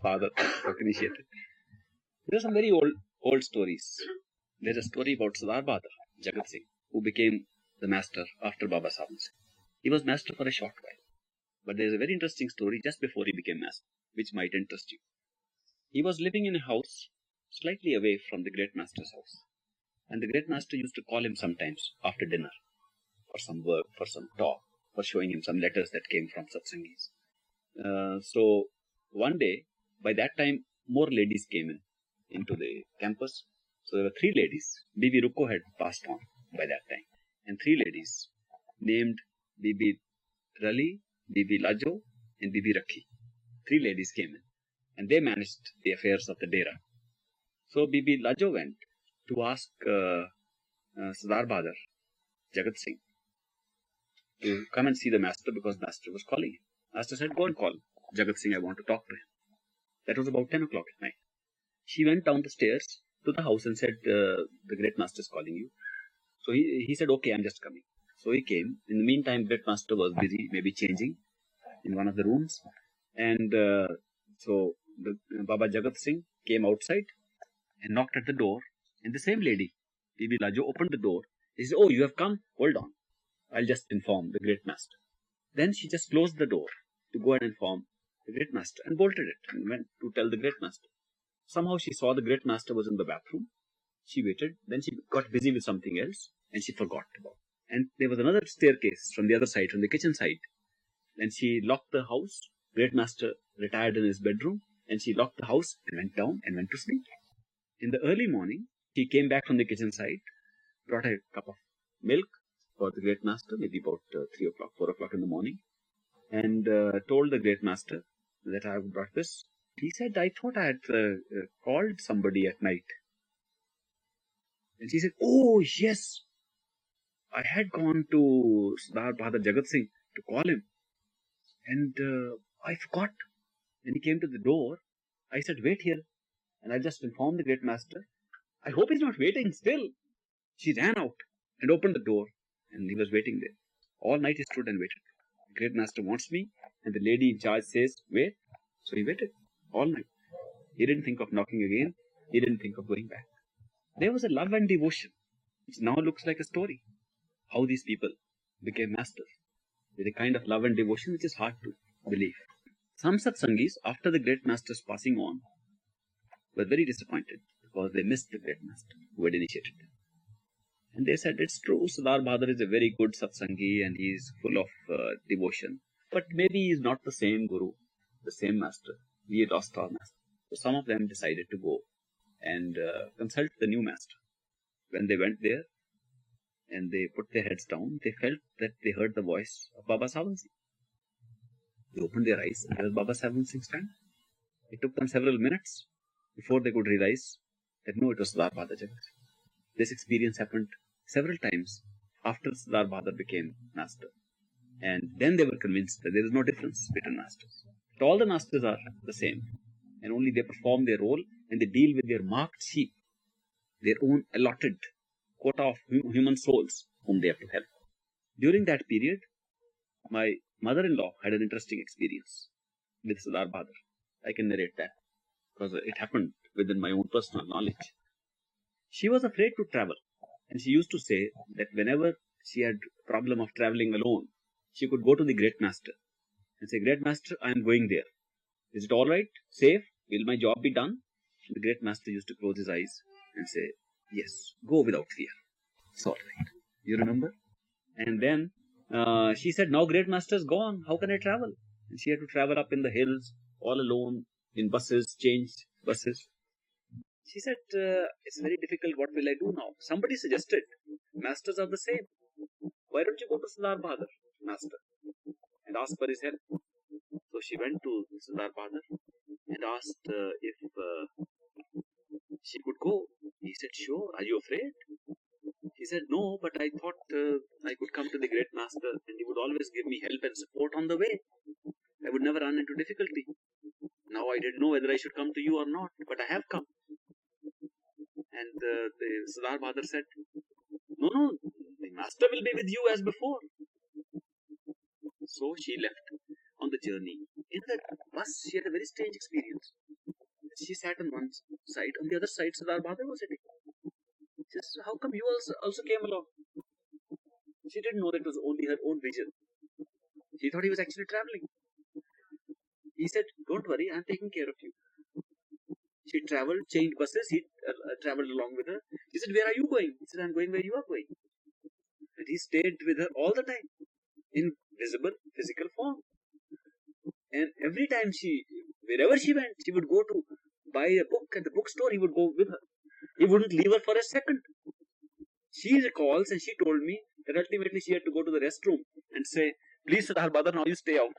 father took initiative. There are some very old stories. There's a story about Sardar Bahadur, Jagat Singh, who became the master after Baba Charan Singh. He was master for a short while. But there's a very interesting story just before he became master, which might interest you. He was living in a house slightly away from the great master's house. And the great master used to call him sometimes after dinner for some work, for some talk, for showing him some letters that came from satsangis. So one day, by that time, more ladies came into the campus. So there were 3 ladies. Bibi Ruko had passed on by that time. And 3 ladies named Bibi Rali, Bibi Lajo, and Bibi Rakhi. 3 ladies came in. And they managed the affairs of the Dera. So Bibi Lajo went to ask Sardar Bahadur, Jagat Singh, to come and see the master because master was calling him. Master said, go and call Jagat Singh, I want to talk to him. That was about 10 o'clock at night. She went down the stairs to the house and said, the great master is calling you. So he said, okay, I'm just coming. So he came. In the meantime, great master was busy, maybe changing in one of the rooms. And so the Baba Jagat Singh came outside and knocked at the door. And the same lady, Bibi Lajo, opened the door. He said, oh, you have come? Hold on. I'll just inform the great master. Then she just closed the door to go and inform the great master and bolted it and went to tell the great master. Somehow she saw the great master was in the bathroom. She waited. Then she got busy with something else and she forgot about it. And there was another staircase from the other side, from the kitchen side. And she locked the house. Great master retired in his bedroom and she locked the house and went down and went to sleep. In the early morning, she came back from the kitchen side, brought a cup of milk for the great master, maybe about 3 o'clock, 4 o'clock in the morning, and told the great master that I have brought this. He said, I thought I had called somebody at night. And she said, oh, yes, I had gone to Sardar Bahadur Jagat Singh to call him. And I forgot. When he came to the door, I said, wait here. And I just informed the great master. I hope he's not waiting still. She ran out and opened the door. And he was waiting there. All night he stood and waited. The great master wants me. And the lady in charge says, wait. So he waited all night. He didn't think of knocking again. He didn't think of going back. There was a love and devotion, which now looks like a story. How these people became masters. With a kind of love and devotion which is hard to believe. Some satsangis, after the great master's passing on, were very disappointed because they missed the great master who had initiated them. And they said, it's true, Sardar Bahadur is a very good satsangi and he is full of devotion. But maybe he is not the same guru, the same master. We had lost our master. So some of them decided to go and consult the new master. When they went there and they put their heads down, they felt that they heard the voice of Baba Charan Singh. They opened their eyes and there was Baba Charan Singh standing. It took them several minutes before they could realize that no, it was Sardar Bahadur Jagat Singh. This experience happened several times after Sardar Bahadur became master. And then they were convinced that there is no difference between masters. That all the masters are the same. And only they perform their role and they deal with their marked sheep, their own allotted quota of human souls whom they have to help. During that period, my mother-in-law had an interesting experience with Sardar Bahadur. I can narrate that because it happened within my own personal knowledge. She was afraid to travel and she used to say that whenever she had a problem of traveling alone, she could go to the great master and say, great master, I am going there. Is it all right? Safe? Will my job be done? And the great master used to close his eyes and say, yes, go without fear. It's all right. You remember? And then she said, now great master is gone. How can I travel? And she had to travel up in the hills all alone in buses, changed buses. She said, it's very difficult. What will I do now? Somebody suggested, masters are the same. Why don't you go to Sardar Bahadur, master, and ask for his help? So she went to Sardar Bahadur and asked if she could go. He said, sure. Are you afraid? She said, no, but I thought I could come to the great master and he would always give me help and support on the way. I would never run into difficulty. Now I didn't know whether I should come to you or not, but I have come. And the Sardar Bahadur said, no, the master will be with you as before. So she left on the journey. In the bus, she had a very strange experience. She sat on one side, on the other side Sardar Bahadur was sitting. She says, how come you also came along? She didn't know that it was only her own vision. She thought he was actually traveling. He said, don't worry, I'm taking care of you. She traveled, changed buses, he traveled along with her. He said, where are you going? He said, I'm going where you are going. And he stayed with her all the time, in visible physical form. And every time wherever she went, she would go to buy a book at the bookstore, he would go with her. He wouldn't leave her for a second. She recalls, and she told me that ultimately she had to go to the restroom and say, please Sardar Bahadur, now you stay out.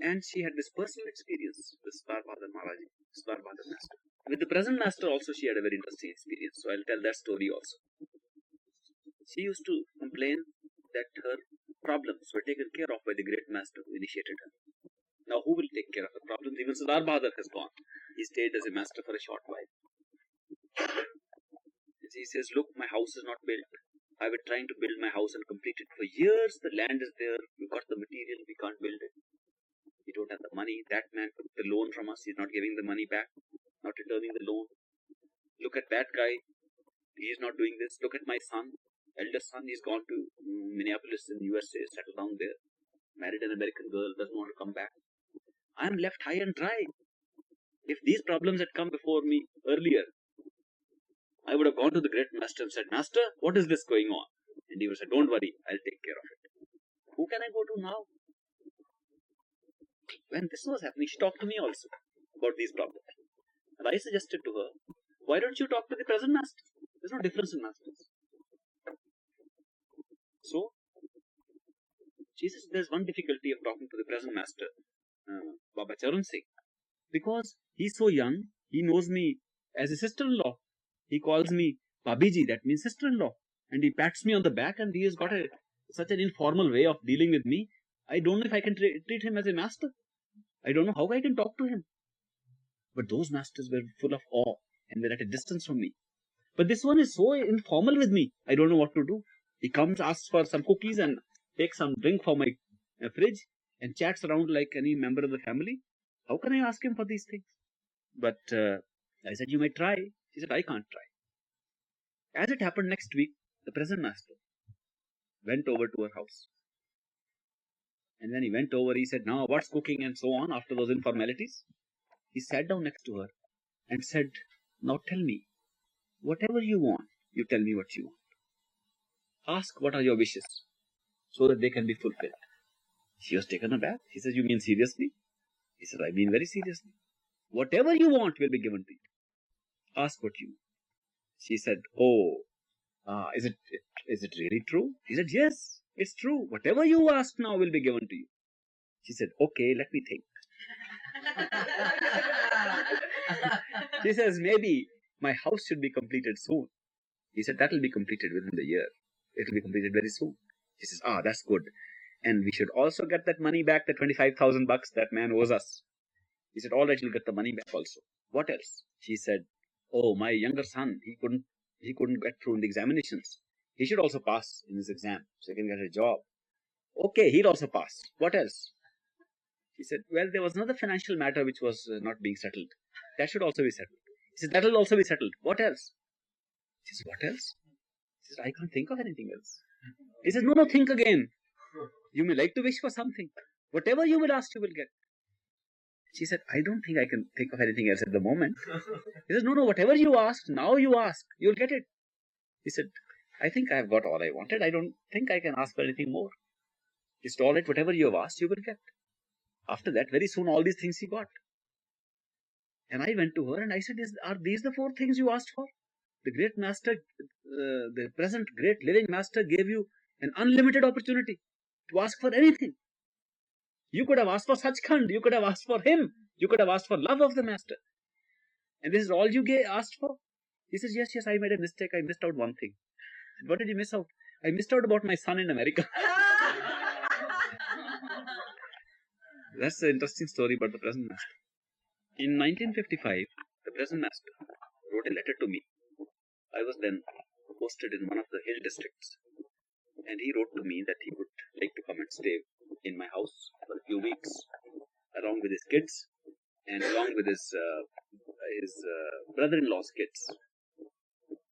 And she had this personal experience with Sardar Bahadur Maharaji, Sardar Bahadur Master. With the present Master also she had a very interesting experience. So I'll tell that story also. She used to complain that her problems were taken care of by the great Master who initiated her. Now who will take care of her problems? Even Sardar Bahadur has gone. He stayed as a master for a short while. He says, look, my house is not built. I've been trying to build my house and complete it for years. The land is there. We've got the material. We can't build it. We don't have the money. That man took the loan from us. He's not giving the money back. Not returning the loan. Look at that guy. He's not doing this. Look at my son. Eldest son. He's gone to Minneapolis in USA. Settled down there. Married an American girl. Doesn't want to come back. I'm left high and dry. If these problems had come before me earlier, I would have gone to the great Master and said, Master, what is this going on? And he would say, don't worry, I'll take care of it. Who can I go to now? When this was happening, she talked to me also about these problems. And I suggested to her, why don't you talk to the present Master? There's no difference in Masters. So, she says there's one difficulty of talking to the present Master, Baba Charan Singh. Because he's so young, he knows me as a sister-in-law. He calls me Babiji, that means sister-in-law. And he pats me on the back, and he has got such an informal way of dealing with me. I don't know if I can treat him as a master. I don't know how I can talk to him. But those masters were full of awe and were at a distance from me. But this one is so informal with me. I don't know what to do. He comes, asks for some cookies and takes some drink from my fridge and chats around like any member of the family. How can I ask him for these things? But I said, you might try. She said, I can't try. As it happened, next week, the present Master went over to her house. And when he went over, he said, now what's cooking and so on after those informalities. He sat down next to her and said, now tell me, whatever you want, you tell me what you want. Ask what are your wishes so that they can be fulfilled. She was taken aback. She says, you mean seriously? He said, I mean very seriously. Whatever you want will be given to you. Ask what you want. She said, is it really true? He said, yes, it's true. Whatever you ask now will be given to you. She said, okay, let me think. She says, maybe my house should be completed soon. He said, that will be completed within the year. It will be completed very soon. She says, that's good. And we should also get that money back, the 25,000 bucks that man owes us. He said, all right, you'll get the money back also. What else? She said, my younger son, he couldn't get through in the examinations. He should also pass in his exam so he can get a job. Okay, he'll also pass. What else? He said, well, there was another financial matter which was not being settled. That should also be settled. He said, that will also be settled. What else? She said, what else? He said, I can't think of anything else. He said, no, think again. You may like to wish for something. Whatever you will ask, you will get. She said, I don't think I can think of anything else at the moment. He said, no, whatever you ask, now you ask, you'll get it. He said, I think I've got all I wanted. I don't think I can ask for anything more. He said, all right, whatever you have asked, you will get. After that, very soon, all these things he got. And I went to her and I said, are these the 4 things you asked for? The great master, the present great living master gave you an unlimited opportunity to ask for anything. You could have asked for Sachkhand. You could have asked for him. You could have asked for love of the master. And this is all you asked for? He says, yes, I made a mistake. I missed out one thing. What did you miss out? I missed out about my son in America. That's the interesting story about the present master. In 1955, the present master wrote a letter to me. I was then posted in one of the hill districts. And he wrote to me that he would like to come and stay in my house for a few weeks along with his kids and along with his brother-in-law's kids.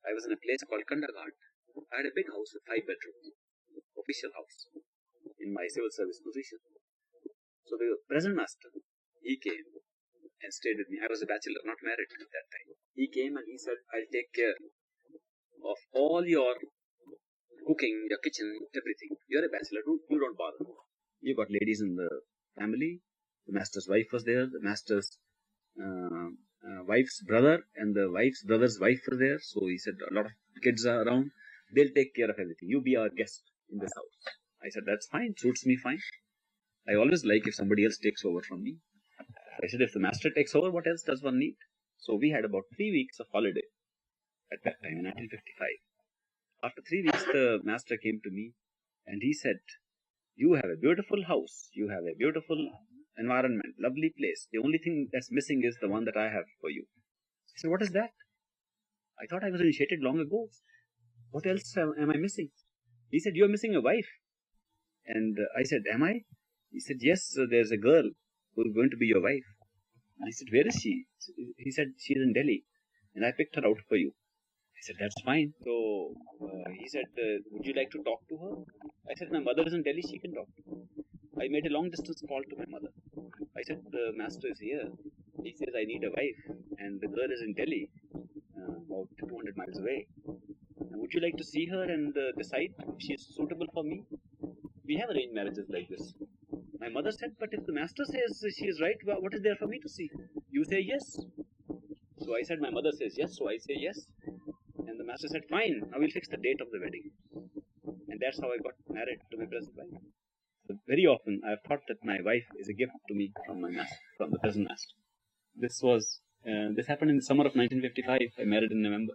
I was in a place called Kandaghat. I had a big house with 5 bedrooms, official house, in my civil service position. So the present master, he came and stayed with me. I was a bachelor, not married at that time. He came and he said, I'll take care of all your cooking, your kitchen, everything. You're a bachelor, you don't bother. You got ladies in the family. The master's wife was there. The master's wife's brother and the wife's brother's wife were there. So he said, a lot of kids are around. They'll take care of everything. You be our guest in this house. I said, that's fine. Suits me fine. I always like if somebody else takes over from me. I said, if the master takes over, what else does one need? So we had about 3 weeks of holiday at that time in 1955. After 3 weeks, the master came to me and he said, you have a beautiful house. You have a beautiful environment, lovely place. The only thing that's missing is the one that I have for you. I said, what is that? I thought I was initiated long ago. What else am I missing? He said, you're missing a wife. And I said, am I? He said, yes, there's a girl who's going to be your wife. I said, where is she? He said, she's in Delhi. And I picked her out for you. I said, that's fine. So he said, would you like to talk to her? I said, my mother is in Delhi, she can talk to her. I made a long distance call to my mother. I said, the master is here. He says, I need a wife. And the girl is in Delhi, about 200 miles away. Would you like to see her and decide if she is suitable for me? We have arranged marriages like this. My mother said, but if the master says she is right, what is there for me to see? You say yes. So I said, my mother says yes, so I say yes. And the master said, fine, now we'll fix the date of the wedding. And that's how I got married to my present wife. So very often I have thought that my wife is a gift to me from my master, from the present master. This happened in the summer of 1955. I married in November.